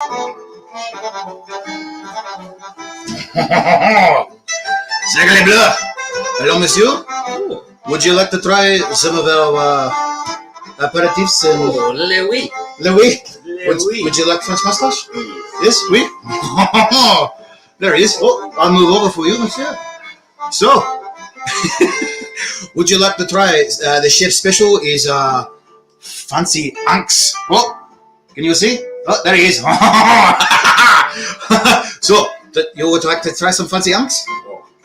Sacre bleu. Hello, monsieur. Would you like to try some of our aperitifs? Oui. Louis? Would you like French mustache? Yes, oui. There he is. Oh, I'll move over for you, monsieur. So, would you like to try the chef special is fancy anks. Oh, can you see? Oh, there he is. So, you would like to try some fancy anks?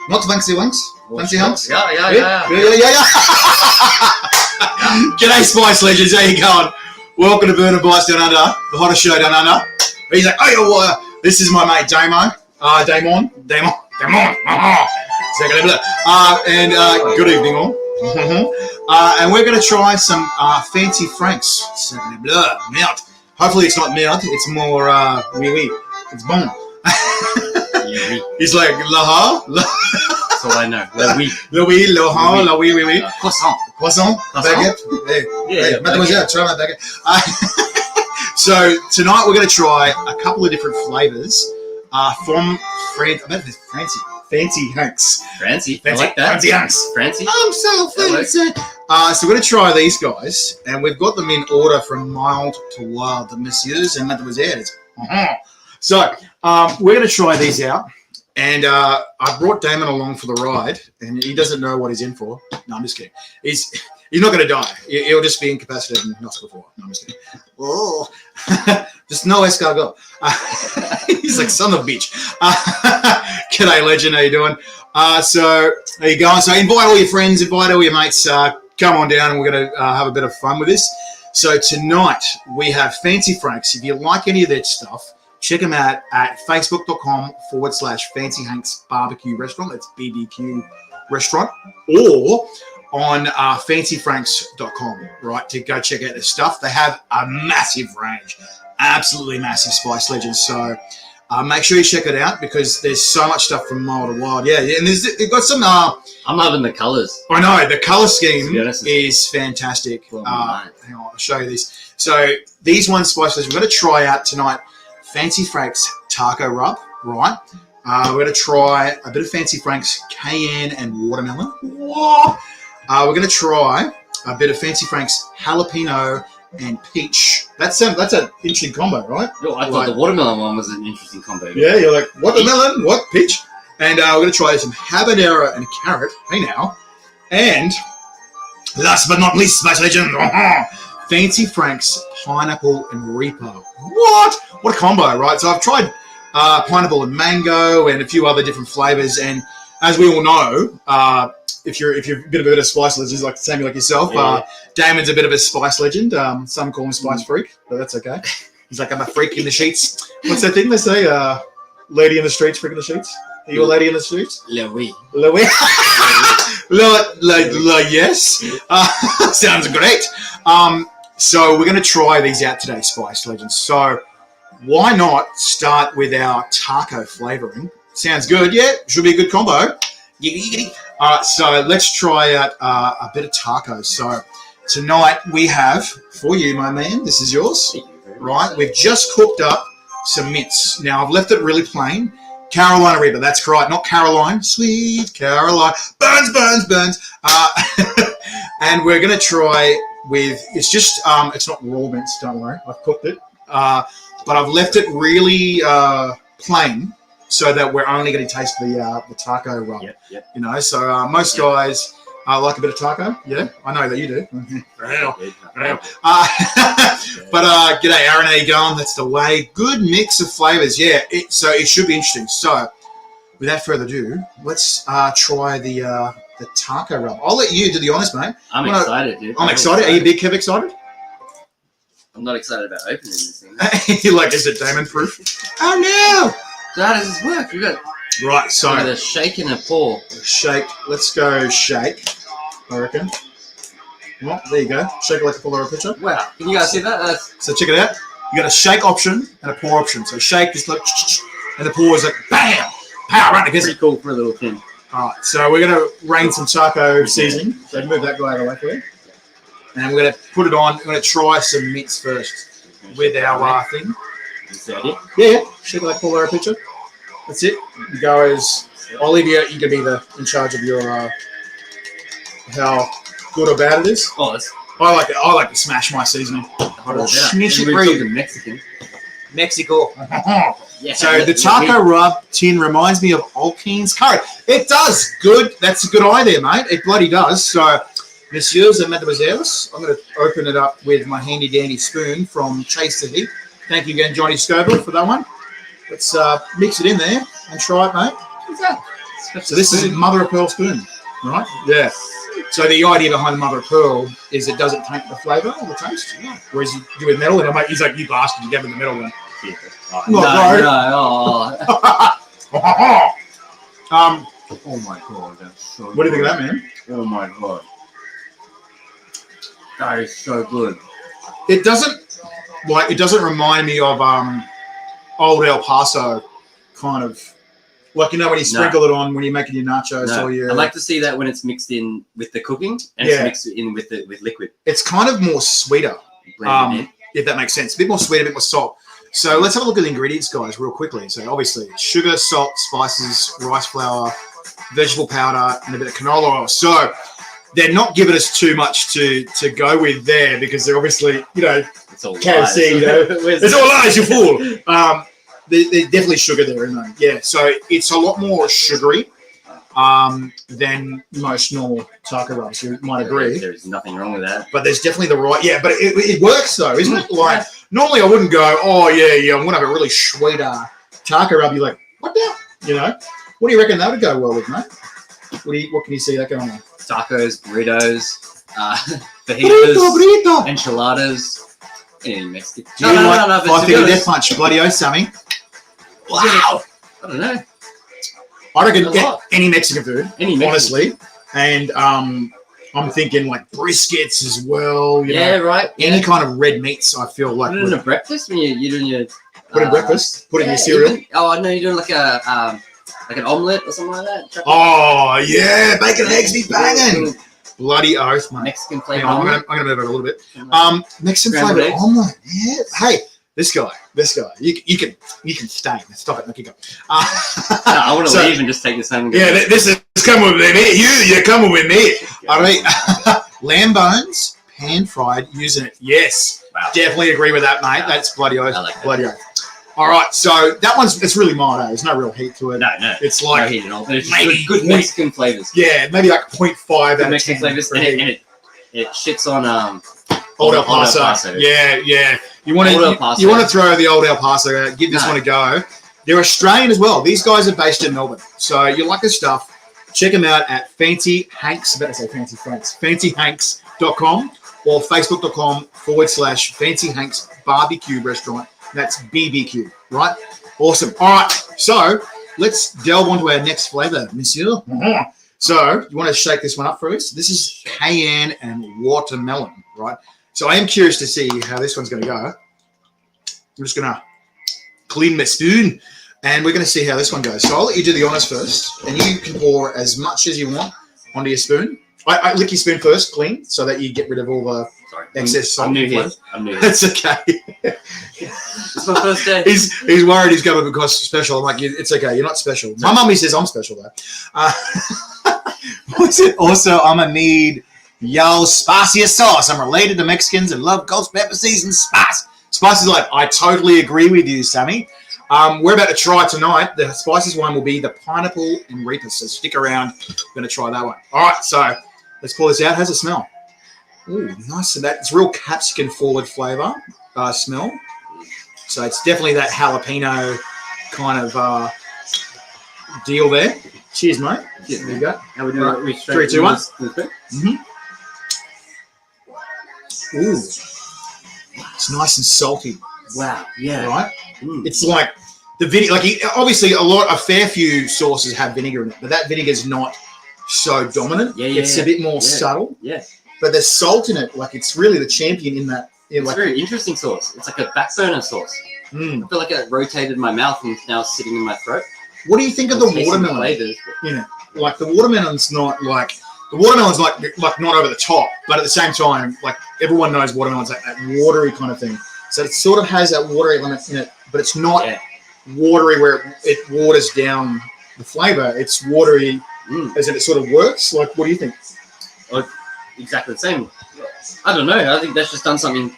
Not fancy wanks? Fancy hunks? Yeah. G'day, Spice Legends. How you going? Welcome to Burn and Bites Down Under, the hottest show down under. He's like, oh, this is my mate Damon. Damon. And good evening all. And we're going to try some fancy franks. Merde. Hopefully it's not merde. It's more oui. It's bon. He's like la. That's all I know. Oui. Croissant. Baguette. Hey, mademoiselle, try my baguette. So tonight we're going to try a couple of different flavors from Fancy Hanks. Fancy. I like that. Fancy Hanks. Fancy. I'm so fancy. So we're going to try these guys, and we've got them in order from mild to wild, the messieurs and mademoiselles. So we're going to try these out, and I brought Damon along for the ride, and he doesn't know what he's in for. No, I'm just kidding. He's not going to die. He'll just be incapacitated and not before. No, I'm just kidding. Oh, just no escargot. He's like, son of a bitch. G'day, legend. How you doing? So there you go. So invite all your friends, invite all your mates. Come on down, and we're going to have a bit of fun with this. So tonight we have Fancy Franks. If you like any of that stuff, check them out at facebook.com/Fancy Hanks Barbecue Restaurant. That's BBQ Restaurant. Or on fancyfranks.com, right, to go check out their stuff. They have a massive range, absolutely massive, Spice Legends. So make sure you check it out because there's so much stuff from mild to wild. Yeah, and they've got some... I'm loving the colours. I know, the colour scheme is fantastic. Hang on, I'll show you this. So these ones, Spice Legends, we're going to try out tonight. Fancy Franks Taco Rub, right? We're going to try a bit of Fancy Franks Cayenne and Watermelon. Whoa! We're going to try a bit of Fancy Franks Jalapeno and Peach. That's an interesting combo, right? Yo, I thought the watermelon one was an interesting combo. Yeah, you're like, watermelon, what? Peach? And we're going to try some habanero and carrot. Hey now. And last but not least, Spice Legend, Fancy Franks Pineapple and Reaper. What a combo, right? So I've tried pineapple and mango and a few other different flavors. And as we all know, if you're a bit of a spice legend, like same like yourself, Damon's a bit of a spice legend. Some call him spice freak, but that's okay. He's like, I'm a freak in the sheets. What's that thing they say? Lady in the streets, freak in the sheets. Are you a lady in the streets? Louis. Yes. Sounds great. So we're going to try these out today, Spice Legends. So why not start with our taco flavoring? Sounds good. Yeah, should be a good combo. So let's try out a bit of tacos. So tonight we have, for you, my man, this is yours, right? We've just cooked up some mince. Now, I've left it really plain. Carolina Reaper, that's correct. Not Caroline. Sweet Caroline. Burns. And we're going to try with, it's just, it's not raw mince, don't worry. I've cooked it. But I've left it really plain so that we're only going to taste the taco rub. Yep. You know, so most guys like a bit of taco. Yeah, I know that you do. But g'day, Aaron. How you going? That's the way. Good mix of flavors. Yeah, so it should be interesting. So without further ado, let's try the taco rub. I'll let you do the honors, mate. I'm excited, dude. I'm excited. Are you big Kev excited? I'm not excited about opening this thing. You're like, is it Damon proof? Oh no! So how does this work? We got right. So a shake and a pour. Shake. Let's go shake. I reckon. Well, there you go. Shake it like a full of a pitcher. Wow. Can you guys see that? So check it out. You got a shake option and a pour option. So shake is like, and the pour is like, bam, power right against it. Pretty cool for a little thing. All right. So we're gonna rain some taco seasoning. So move that guy out of the way for you. And we're gonna put it on. We're gonna try some mince first with our thing. Is that it? Yeah. Should I pull her a picture? That's it. You go as Olivia. You can be in charge of your how good or bad it is. Oh, that's I like to smash my seasoning. hotter than Snitch it that. We're real. talking Mexican. Mexico. Yeah. So the taco rub tin reminds me of Old Keen's curry. It does. Good. That's a good eye there, mate. It bloody does. So, messieurs and mademoiselles, I'm going to open it up with my handy dandy spoon from Chase the Heat. Thank you again, Johnny Scoville, for that one. Let's mix it in there and try it, mate. What's that? So this is mother of pearl spoon, right? Yeah. So the idea behind mother of pearl is it doesn't taint the flavour or the taste. Yeah. Whereas you do with metal, and I'm like, he's like, you bastard, you gave me the metal one. No, Not no. Oh. Oh my god, that's so What do you think of that, man? Oh my god. That is so good. It doesn't remind me of old El Paso kind of like when you sprinkle it on when you're making your nachos No. or your. I like to see that when it's mixed in with the cooking and Yeah. it's mixed in with liquid. It's kind of more sweeter, Blended in. if that makes sense. A bit more sweet, a bit more salt. So let's have a look at the ingredients, guys, real quickly. So obviously, sugar, salt, spices, rice flour, vegetable powder, and a bit of canola oil. So they're not giving us too much to go with there because they're obviously, It's all KFC, lies. it's all lies, you fool. There's definitely sugar there, isn't there? Yeah, so it's a lot more sugary than most normal taco rubs. You might agree. There's nothing wrong with that. But there's definitely the right, yeah. But it works though, isn't it? Like normally I wouldn't go, oh yeah, I'm gonna have a really sweet taco rub. You're like, what the? What do you reckon that would go well with, mate? What can you see that going on? Tacos, burritos, fajitas, Burrito. enchiladas, anything Mexican. Do you like but Five to be Finger Death honest, Punch? Bloody oath, Sammy. Wow. I don't know. I reckon A lot. any Mexican food, Any Mexican. honestly. And I'm thinking like briskets as well. You Yeah, know, right. any kind of red meats. I feel like Put it in a breakfast when you're doing your. put in breakfast, put in your cereal. Even, no, you're doing like an omelet or something like that. Chuck Oh yeah, bacon and eggs be banging. Little Bloody oath, mate. Mexican Hang flavor on, omelet. I'm gonna move over a little bit. Mexican Scrambled flavored eggs. omelet. Yeah. Hey, this guy. You can stay. Stop it. Look, you go. No, I want to So- leave and just take this home. And go. Yeah, this is coming with me. You're coming with me. All right. Lamb bones, pan fried, using it. Yes. Wow. Definitely agree with that, mate. That's bloody oath. I like that. Bloody oath. All right. So that it's really mild. There's no real heat to it. No. It's No like, heat at all. But it's just maybe good point- Mexican flavors. yeah, maybe like 0.5 Good out of Mexican 10 flavors, for and heat. it shits on Old El Old El Paso. Paso. Yeah. You want Old El to Paso. you want to throw the old El Paso out. Give this No. one a go. They're Australian as well. These guys are based in Melbourne, so you like this stuff. Check them out at Fancy Hanks. I better say Fancy Franks. FancyHanks.com or Facebook.com/Fancy Hanks Barbecue Restaurant. That's BBQ, right? Awesome. All right, so let's delve onto our next flavor, monsieur. So you want to shake this one up for us? This is cayenne and watermelon, right? So I am curious to see how this one's going to go. I'm just going to clean my spoon, and we're going to see how this one goes. So I'll let you do the honors first, and you can pour as much as you want onto your spoon. I lick your spoon first, clean, so that you get rid of all the Sorry. excess salt. I'm new here. and That's okay. It's my first day. He's worried he's going to become special. I'm like, it's okay. You're not special. My mummy says I'm special though. What's it? Also, I'm gonna need spicy sauce. I'm related to Mexicans and love ghost pepper seasoned spice. Spices life. I totally agree with you, Sammy. We're about to try tonight. The spices one will be the pineapple and reaper. So stick around. We're gonna try that one. All right. So let's pour this out. How's it smell? Ooh, nice. And that's real capsicum forward flavor smell. So it's definitely that jalapeno kind of deal there. Cheers, mate. There you go. How we doing? Right. We 3, 2, 1. Mm-hmm. Ooh, it's nice and salty, Wow. Yeah. right? Mm. It's like the vinegar. Like obviously, a fair few sauces have vinegar in it, but that vinegar is not so dominant. Yeah, it's a bit more yeah. subtle. Yeah. But there's salt in it. Like it's really the champion in that. It's a very interesting sauce. It's like a back burner sauce. Mm. I feel like it rotated my mouth and it's now sitting in my throat. What do you think of the I'm tasting watermelon? flavors. In it, like the watermelon's not like not over the top, but at the same time, like everyone knows watermelon's like that watery kind of thing. So it sort of has that watery element in it, but it's not Yeah. watery where it waters down the flavor. It's watery as in it sort of works. Like, what do you think? Exactly the same. I don't know. I think that's just done something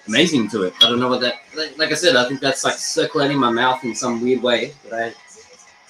amazing to it. I don't know what that. Like I said, I think that's like circulating my mouth in some weird way that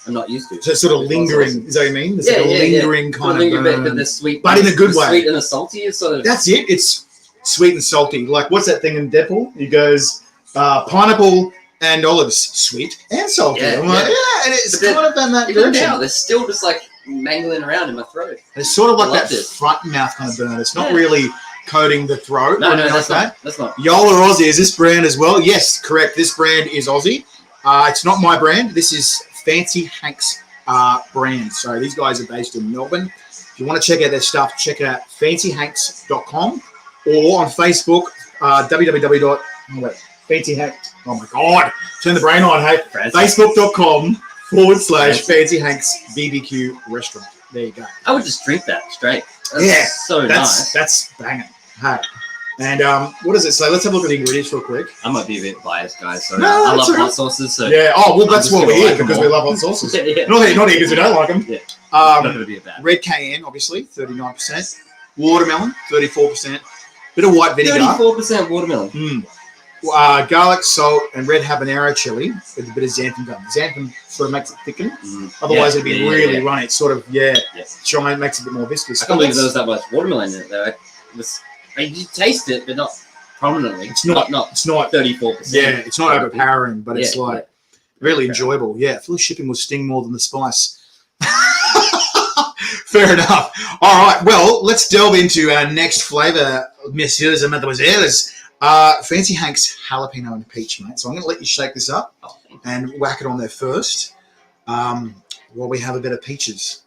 I'm not used to. So it's sort of lingering. Is that what you mean? It's Yeah, like a yeah, lingering Sort kind of of linger burn. but the sweet, But in a good the way. Sweet and the salty is sort of. That's it. It's sweet and salty. Like, what's that thing in Deadpool? He goes, pineapple and olives, sweet and salty. Yeah, I'm like, yeah. yeah, and it's But then- kind of in that Even direction. now, they're still just like mangling around in my throat. It's sort of like I that loved it. front mouth kind of burn. It's not Yeah. really coating the throat. No, or anything that's like not. That's not. Yola Aussie, is this brand as well? Yes, correct. This brand is Aussie. It's not my brand. This is Fancy Hanks brand. So these guys are based in Melbourne. If you want to check out their stuff, check out fancyhanks.com or on Facebook, www.fancyhanks. Oh my God, turn the brain on, hey. Facebook.com/Fancy Hanks BBQ restaurant. There you go. I would just drink that straight. That's Yeah, so nice. That's banging. Hey. And what does it say? Let's have a look at the ingredients real quick. I might be a bit biased, guys. So No, I that's love all right. hot sauces. So Yeah. Oh, well, that's just what we're gonna here like them because we all. love hot sauces. yeah. Not here because we don't like them. Yeah. Not Um, gonna be a bad. red cayenne, obviously, 39%. Watermelon, 34%. Bit of white vinegar. 34% watermelon. Garlic, salt, and red habanero chili with a bit of xanthan gum. Xanthan sort of makes it thicken. Otherwise, it'd be really runny. It sort of, Yes. try and makes it a bit more viscous. I can't believe there was that much watermelon in it though. You taste it, but not prominently. It's not. Not It's not. 34%. Yeah, it's not overpowering, but it's Yeah, like really enjoyable. Yeah, I feel like shipping will sting more than the spice. Fair enough. All right, well, let's delve into our next flavour, messieurs and mademoiselles. Fancy Hank's jalapeno and peach, mate. So I'm going to let you shake this up Oh, thank and whack it on there first while we have a bit of peaches.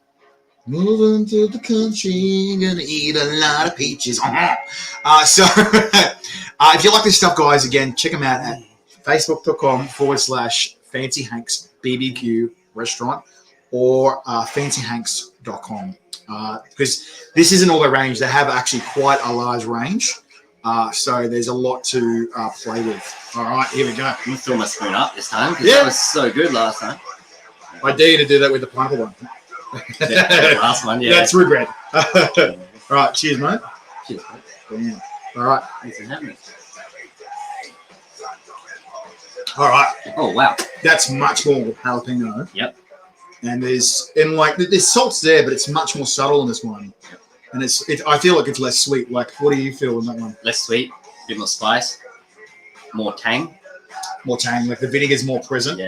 Moving to the country, gonna eat a lot of peaches. So if you like this stuff, guys, again, check them out at facebook.com/Fancy Hanks BBQ restaurant or fancyhanks.com because this isn't all their range. They have actually quite a large range. So there's a lot to play with. All right, here we go. I'm gonna fill my spoon up this time because Yeah. that was so good last time. I dare you to do that with the pineapple one. The last one, yeah. That's regret. All right, cheers, mate. Cheers, mate. Damn. All right, Thanks for having me. all right. Oh wow. That's much more jalapeno. Yep. And there's salt's there, but it's much more subtle in this one. Yep. And I feel like it's less sweet. Like, what do you feel in that one? Less sweet, a bit more spice, more tang. More tang. Like the vinegar's more present.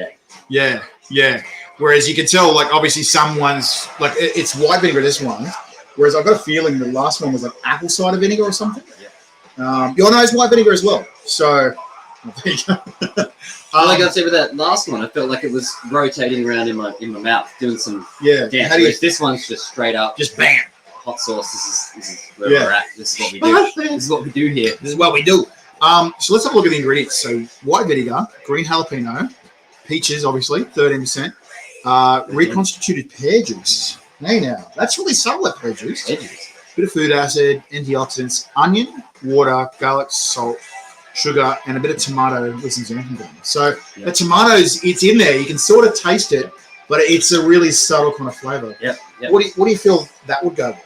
Yeah. Yeah. Whereas you can tell, like, obviously some ones, like it's white vinegar, this one. Whereas I've got a feeling the last one was like apple cider vinegar or something. Yeah. Your nose white vinegar as well. So, there you go. Like I said with that last one, I felt like it was rotating around in my mouth, doing some yeah. dance. How do you Whereas this one's just straight up just bam? hot sauce. This is where Yeah. we're at. This is what we do. This is what we do here. This is what we do. So let's have a look at the ingredients. So white vinegar, green jalapeno, peaches, obviously, 13%. Reconstituted pear juice. Hey now, that's really subtle, that pear juice. Edges. Bit of food acid, antioxidants, onion, water, garlic, salt, sugar, and a bit of tomato with some xanthan gum. So Yeah. the tomatoes, it's in there. You can sort of taste it, but it's a really subtle kind of flavour. Yep. What do you feel that would go with?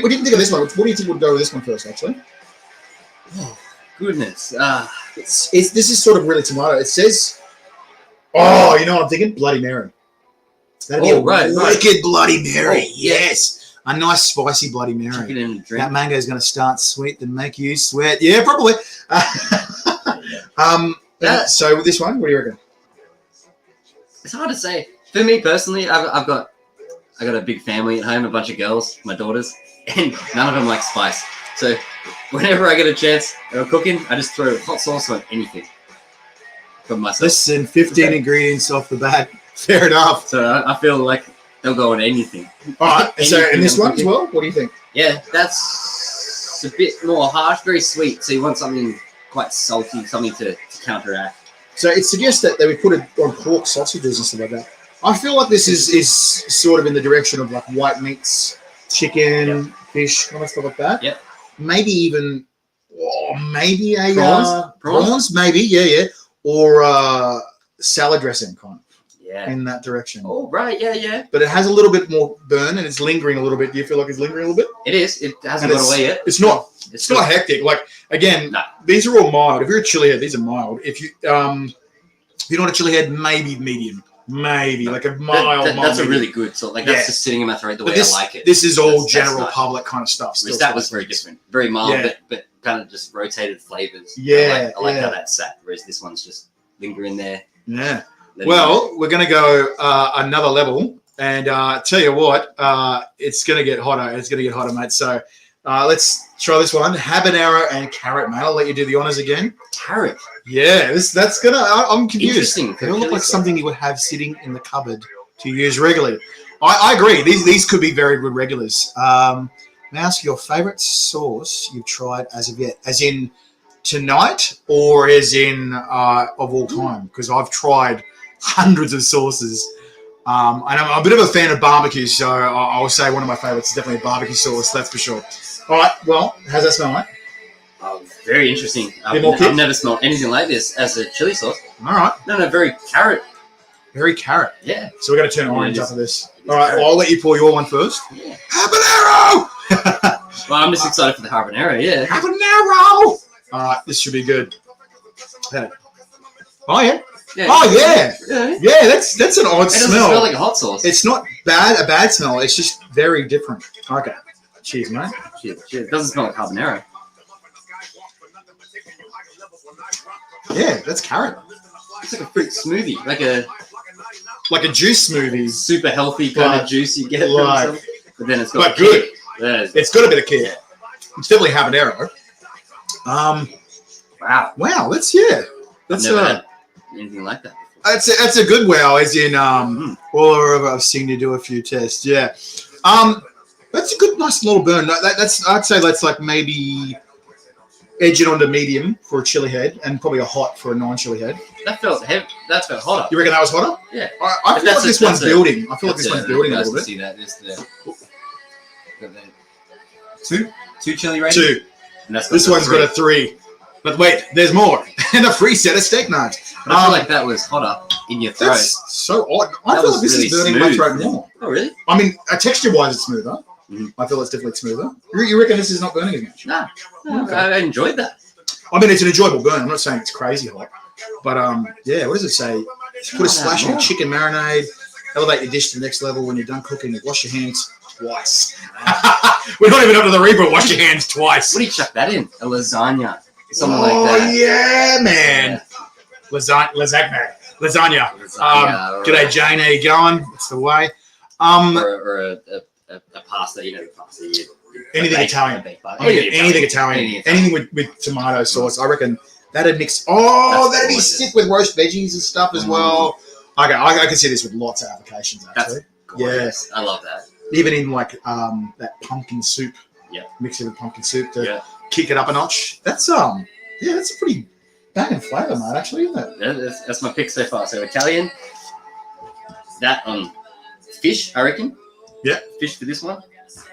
What do you think of this one? What do you think would go with this one first, actually? Goodness. This is sort of really tomato. It says, oh, you know what I'm thinking? Bloody Mary. That'd be Oh, a right. wicked Bloody Mary. Oh, yeah. Yes. A nice spicy Bloody Chuck it Mary. in a drink. That mango is going to start sweet and make you sweat. Yeah, probably. So with this one, what do you reckon? It's hard to say. For me personally, I got a big family at home, a bunch of girls, my daughters, and none of them like spice. So whenever I get a chance or cooking, I just throw hot sauce on anything for myself. Listen, 15 Okay. ingredients off the bat. Fair enough. So I feel like they'll go on anything. All right. So Anything in this I'm one as cooking. well, what do you think? Yeah, that's a bit more harsh, very sweet. So you want something quite salty, something to counteract. So it suggests that they would put it on pork sausages and stuff like that. I feel like this is sort of in the direction of like white meats, chicken, fish, kind of stuff like that. Yep. Maybe even or maybe a Prawns? maybe, yeah, or salad dressing kind of Yeah. in that direction. Oh, right. Yeah. But it has a little bit more burn and it's lingering a little bit. Do you feel like it's lingering a little bit? It is. It hasn't And got away yet. It's not hectic. Like again, No. these are all mild. If you're a chili head, these are mild. If you're not a chili head, maybe medium, maybe like a mild. That's a medium. really good. So like that's Yeah. just sitting in my throat the But way I like it. This is all That's general nice. public kind of stuff. Whereas that was very different, very mild, Yeah. but kind of just rotated flavors. Yeah, I like yeah. how that's sat. Whereas this one's just lingering there. Yeah. Let it Well, we're going to go another level, and tell you what, it's going to get hotter. It's going to get hotter, mate. So let's try this one: habanero and carrot, mate. I'll let you do the honors again. carrot. Yeah, that's gonna. I'm confused. Interesting. They don't look like something you would have sitting in the cupboard to use regularly. I agree. These could be very good regulars. May I ask your favorite sauce you've tried as of yet, as in tonight, or as in of all time? Because I've tried hundreds of sauces. And I'm a bit of a fan of barbecue, so I'll say one of my favorites is definitely a barbecue sauce. That's for sure. All right. Well, how's that smell, mate? Very interesting. Bit more kick? I've never smelled anything like this as a chili sauce. All right. No, very carrot. Very carrot. Yeah. So we're going to turn Yeah, orange it is. after this. It is All right, carrot. well, I'll let you pour your one first. Yeah. Habanero! Well, I'm just excited for the habanero. Yeah. Habanero! All right, this should be good. Yeah. Oh, yeah. Yeah. Oh, yeah. Yeah. Yeah, that's an odd It doesn't smell. smell like a hot sauce. It's not a bad smell. It's just very different. Okay. Cheers, mate. Shit. It doesn't smell like habanero. Yeah, that's carrot. It's like a fruit smoothie, like a Like a juice smoothie. super healthy kind Like- of juice you get from like- something. But then it's got But good. Yeah. It's got a bit of kick. It's definitely habanero. Wow. Wow, that's I've never had anything like that before. That's a good wow, as in all I've seen you do a few tests. Yeah, that's a good, nice little burn. That's I'd say that's like maybe edge it onto medium for a chili head, and probably a hot for a non-chili head. That felt heavy. That felt hotter. You reckon that was hotter? Yeah. I But feel like this one's building. I feel like That's this one's it. building a You guys little can bit. see that. Two chili rating. Two. And that's This one's got a 3. But wait, there's more. And a free set of steak knives. But I feel like that was hotter in your throat. That's so odd. I That feel was like this really is burning my smooth. throat more. Oh really? I mean, texture-wise, it's smoother. Mhm. I feel it's definitely smoother. You reckon this is not burning as much? No, Okay. I enjoyed that. I mean, it's an enjoyable burn. I'm not saying it's crazy hot. But, yeah, what does it say? Put a splash of chicken marinade. Elevate your dish to the next level. When you're done cooking, wash your hands twice. We're not even up to the reboot. Wash your hands twice. What do you chuck that in? A lasagna, something Oh, like that. yeah, man. Lasagna. Lasagna, G'day, Jane. How you going? It's the way. or a pasta. You know, the pasta. Anything Italian. Anything Anything Italian. Anything with tomato sauce. I reckon that'd mix. Oh, That's that'd be gorgeous. sick with roast veggies and stuff as well. Okay, I can see this with lots of applications actually. Gorgeous. I love that. Even in like that pumpkin soup. Yeah. Mix it with pumpkin soup to Yeah. kick it up a notch. That's that's a pretty banging flavour, mate. Actually, isn't it? That's my pick so far. So Italian. That on fish, I reckon. Yeah. Fish for this one.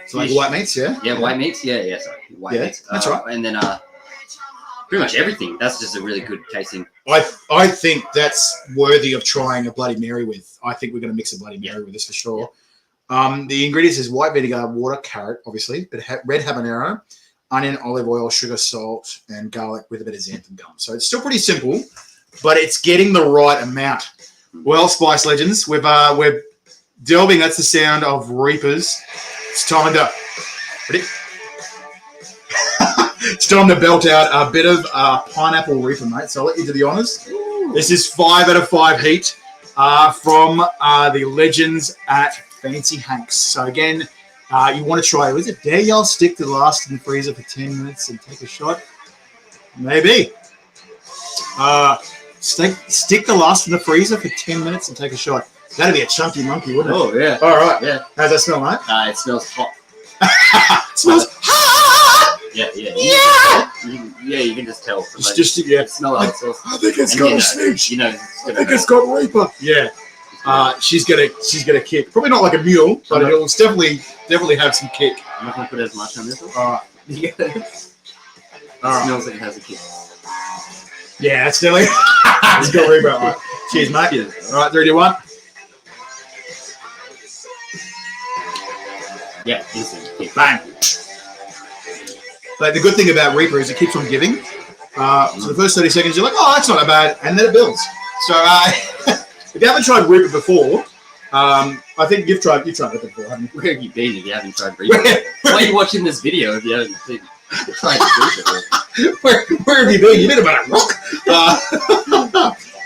So like Fish. white meats, yeah. Yeah, white meats. Yeah. Sorry, white Yeah, meats. that's right. And then pretty much everything. That's just a really good tasting. I think that's worthy of trying a Bloody Mary with. I think we're going to mix a Bloody Mary with this for sure. The ingredients is white vinegar, water, carrot, obviously, but red habanero, onion, olive oil, sugar, salt, and garlic with a bit of xanthan gum. So it's still pretty simple, but it's getting the right amount. Well, Spice Legends, we're delving. That's the sound of Reapers. It's time to ready? It's time to belt out a bit of pineapple Reaper, mate. So I'll let you do the honors. This is 5 out of 5 heat from the legends at Fancy Hanks. So again, you want to try, was it dare y'all stick to the last in the freezer for 10 minutes and take a shot? Maybe. Stick the last in the freezer for 10 minutes and take a shot. That'd be a chunky monkey, wouldn't it? Oh yeah. All right. Yeah. How's that smell, mate? It smells hot. It smells Yeah. You can just tell. It's just, yeah. Smell how it smells. I think it's And got you a know, snitch. You know, it's I gonna think hurt. it's got Reaper. Yeah. She's gonna kick. Probably not like a mule, but it'll definitely have some kick. I'm not gonna put as much on this one. All right. Alright. Smells like it has a kick. Yeah, that's definitely. It's got Reaper. Right. Cheers, mate. Cheers. All right, 3, 2, 1. Yeah, instant kick. Bang. But the good thing about Reaper is it keeps on giving. So the first 30 seconds, you're like, oh, that's not that bad. And then it builds. So if you haven't tried Reaper before, I think you've tried Reaper before, haven't you? Where have you been if you haven't tried Reaper? Why are you watching this video if you haven't tried Reaper? Where have you been? You've been about a rock.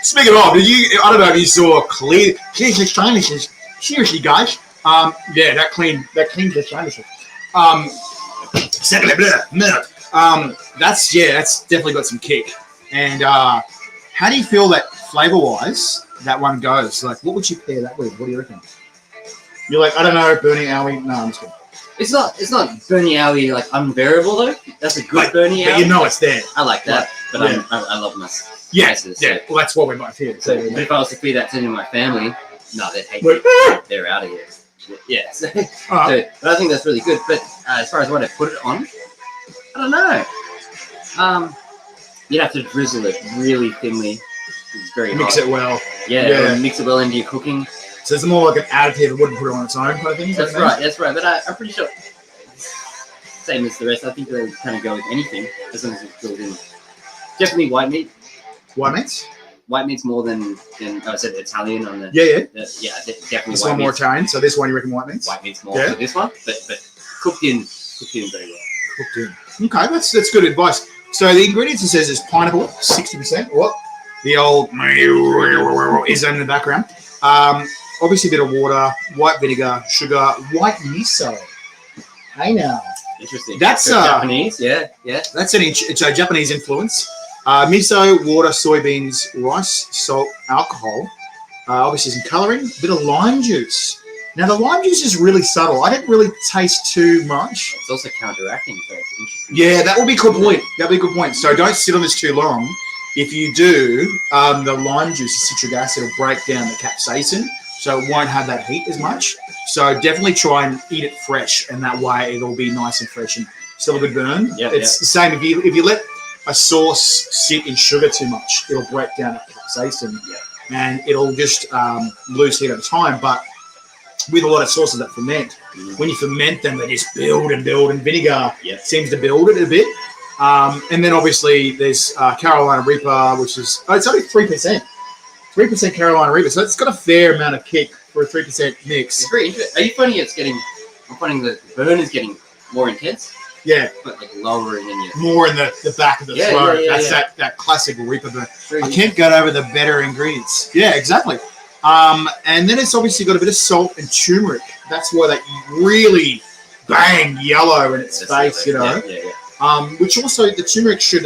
Speaking of, I don't know if you saw clean sinuses. Seriously, guys. Yeah, that clean sinuses. That's definitely got some kick. And how do you feel that flavor-wise that one goes? Like, what would you pair that with? What do you reckon? You're like, I don't know, Bernie Owie. No, I'm just kidding. It's not Bernie Owie like unbearable though. That's a good Bernie Owie. But you know it's there. I like that, but yeah. I love my Yes, yeah. Well, that's what we might feel. So if I was to feed that to my family, no, they'd hate But- me. They're out of here. Yeah. So, Alright. but I think that's really good. But as far as what I put it on, I don't know. You'd have to drizzle it really thinly. It's very Mix hot. it well. Yeah, Yeah. or mix it well into your cooking. So it's more like an additive. It wouldn't put it on its own kind of thing. is that That's what you right. That's right. But I'm pretty sure. Same as the rest. I think they would kind of go with anything as long as it's filled in. Definitely white meat. mean? White meats? White meat's more than I said Italian on the. Yeah. Definitely This white one more meat. Italian. So this one you reckon white meats? White meat's more Yeah. for this one, but cooked in very well. Cooked in. Okay, that's good advice. So the ingredients it says is pineapple, 60%. What? The old is in the background. Obviously a bit of water, white vinegar, sugar, white miso. Hey now. Interesting. That's, So Japanese. Yeah. That's it's a Japanese influence. Miso, water, soybeans, rice, salt, alcohol. Obviously some colouring, a bit of lime juice. Now the lime juice is really subtle. I didn't really taste too much. It's also counteracting, so it's interesting. Yeah, that would be a good point. That'd be a good point. So don't sit on this too long. If you do, the lime juice, the citric acid, will break down the capsaicin, so it won't have that heat as much. So definitely try and eat it fresh, and that way it'll be nice and fresh and still a good burn. Yeah, It's the same if you let a sauce sit in sugar too much, it'll break down that capsaicin, and it'll just lose heat over time. But with a lot of sauces that ferment, when you ferment them, they just build and build, and vinegar seems to build it a bit. And then obviously there's Carolina Reaper, which is it's only 3%. 3% Carolina Reaper, so it's got a fair amount of kick for a 3% mix. It's very interesting. Are you finding I'm finding the burn is getting more intense, Yeah, but like lowering in your. more in the back of the Yeah, throat. yeah, That's yeah. that classic Reaper burn. I can't go over the better ingredients. Yeah, exactly. And then it's obviously got a bit of salt and turmeric. That's why that really bang yellow in its face, you know. Yeah. Which also the turmeric should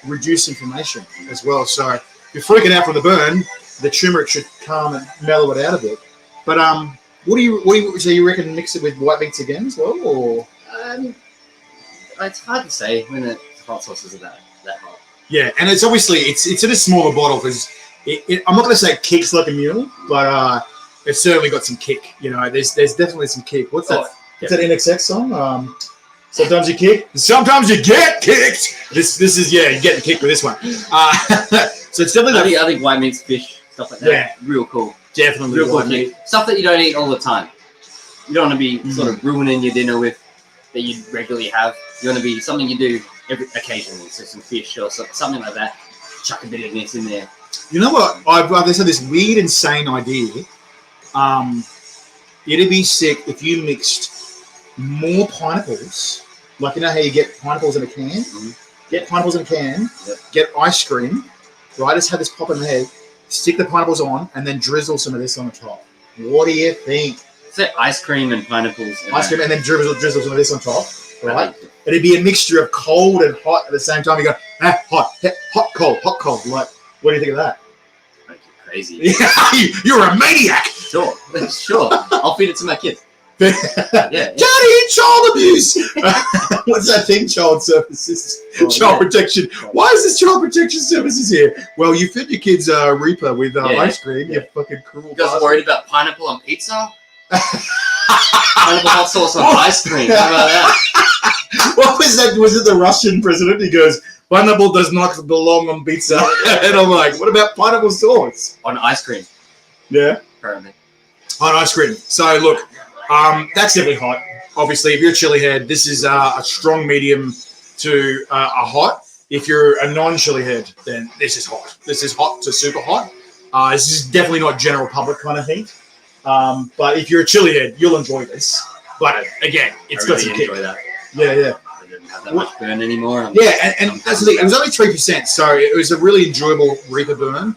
reduce inflammation as well. So if you're freaking out from the burn, the turmeric should calm and mellow it out a bit. But what do you so you reckon mix it with white meats again as well, or? It's hard to say when the hot sauces are that hot. Yeah, and it's obviously it's in a smaller bottle because I'm not going to say it kicks like a mule, but it's certainly got some kick. You know, there's definitely some kick. What's that? What's that NXX song? Sometimes you kick, sometimes you get kicked. This is you're getting kicked with this one. So it's definitely I think white meats, fish, stuff like that. Yeah. Real cool. definitely Real cool white meat. kick. Stuff that you don't eat all the time. You don't want to be sort of ruining your dinner with that you regularly have. You want to be something you do occasionally. So some fish or something like that. Chuck a bit of this in there. You know what? I've had this weird, insane idea. It'd be sick if you mixed more pineapples. Like, you know how you get pineapples in a can? Mm-hmm. Get pineapples in a can, Yep. get ice cream, right? Just have this pop in the head, stick the pineapples on, and then drizzle some of this on the top. What do you think? So ice cream and pineapples. Ice cream, and then drizzle some of this on top, right? Right. It'd be a mixture of cold and hot at the same time. You go, hot, cold. Like, what do you think of that? Make you crazy. You're a maniac! Sure. I'll feed it to my kids. Yeah. Daddy, child abuse! What's that thing? Child services. Oh, Child yeah. protection. Why is this child protection services here? Well, you fed your kids Reaper with Yeah, ice cream. yeah. You fucking cruel You guys bastard. worried about pineapple on pizza? Pineapple hot sauce on ice cream. How about that? What was that? Was it the Russian president? He goes, pineapple does not belong on pizza. And I'm like, what about pineapple sauce? On ice cream, Yeah. apparently. On ice cream. So look, that's definitely hot. Obviously, if you're a chili head, this is a strong medium to a hot. If you're a non-chili head, then this is hot. This is hot to super hot. This is definitely not general public kind of heat. But if you're a chili head, you'll enjoy this. But again, it's I got really some kick. enjoy that. Yeah. I didn't have that much burn anymore. Yeah, and that's the thing. It was only 3%, so it was a really enjoyable Reaper burn.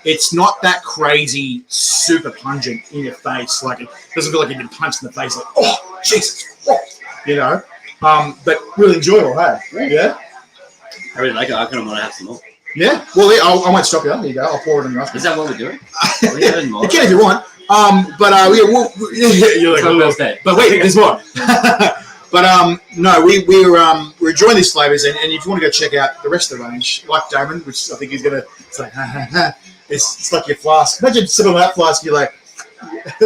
It's not that crazy, super pungent in your face. Like, it doesn't feel like you've been punched in the face. Like, oh, Jesus, oh, you know. But really enjoyable, hey? Yeah. I really like it. I kind of want to have some more. Yeah. Well, yeah, I might stop you. There you go. I'll pour it in the Is that what we're doing? Are we having more? You can if you want. You're like, It's my birthday. but wait, there's more. But no, we're enjoying these flavors, and if you want to go check out the rest of the range, like Damon, which I think he's gonna, it's like, it's like your flask. Imagine sipping on that flask, you're like,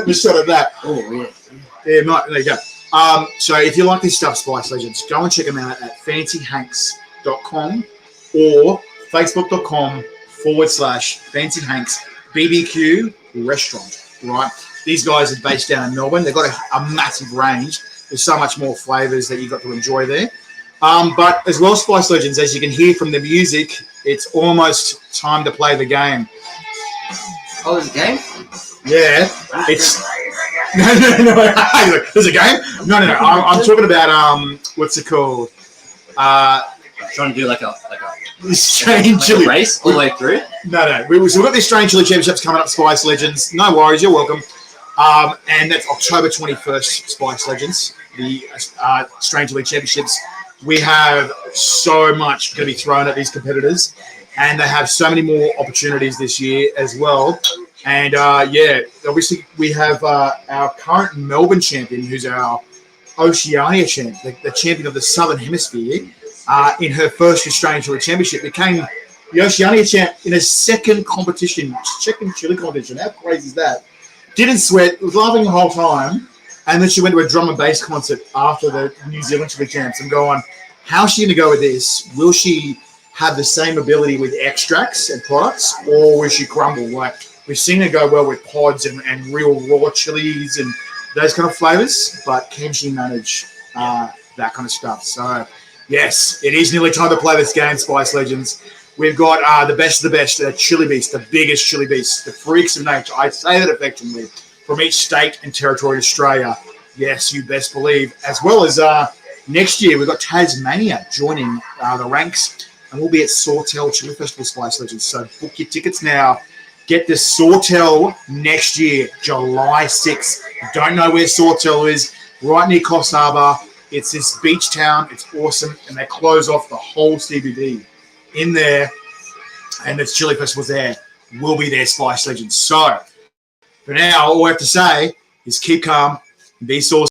just shot of that. Oh, yeah. Yeah, there you go. So if you like this stuff, Spice Legends, go and check them out at fancyhanks.com or facebook.com/fancyhanks BBQ restaurant. Right, these guys are based down in Melbourne. They've got a massive range. There's so much more flavors that you've got to enjoy there. But as well, Spice Legends, as you can hear from the music, it's almost time to play the game. Oh, there's a game? Yeah, it's no. There's a game? No. I'm talking about what's it called? I'm trying to do like a Strange Chili race all the way through. No. We've got these Strange Chili Championships coming up, Spice Legends. No worries, you're welcome. And that's October 21st, Spice Legends, the Strange Chili Championships. We have so much going to be thrown at these competitors, and they have so many more opportunities this year as well. And obviously we have our current Melbourne champion, who's our Oceania champ, the champion of the Southern Hemisphere. In her first Australian Chili Championship, became the Oceania champ in a second chili competition. How crazy is that? Didn't sweat, was laughing the whole time, and then she went to a drum and bass concert after the New Zealand Chili Champs. I'm going, how's she going to go with this? Will she have the same ability with extracts and products, or will she crumble? Like, we've seen her go well with pods and real raw chilies and those kind of flavors, but can she manage that kind of stuff? So, yes, it is nearly time to play this game, Spice Legends. We've got the best of the best, the chili beasts, the biggest chili beasts, the freaks of nature. I say that affectionately, from each state and territory in Australia. Yes, you best believe. As well as next year, we've got Tasmania joining the ranks, and we'll be at Sawtell Chili Festival, Spice Legends. So book your tickets now. Get to Sawtell next year, July 6th. Don't know where Sawtell is, right near Coffs Harbour. It's this beach town. It's awesome. And they close off the whole CBD in there. And the Chili Festival's there. We'll be there, Spice Legends. So, for now, all we have to say is keep calm, be saucy.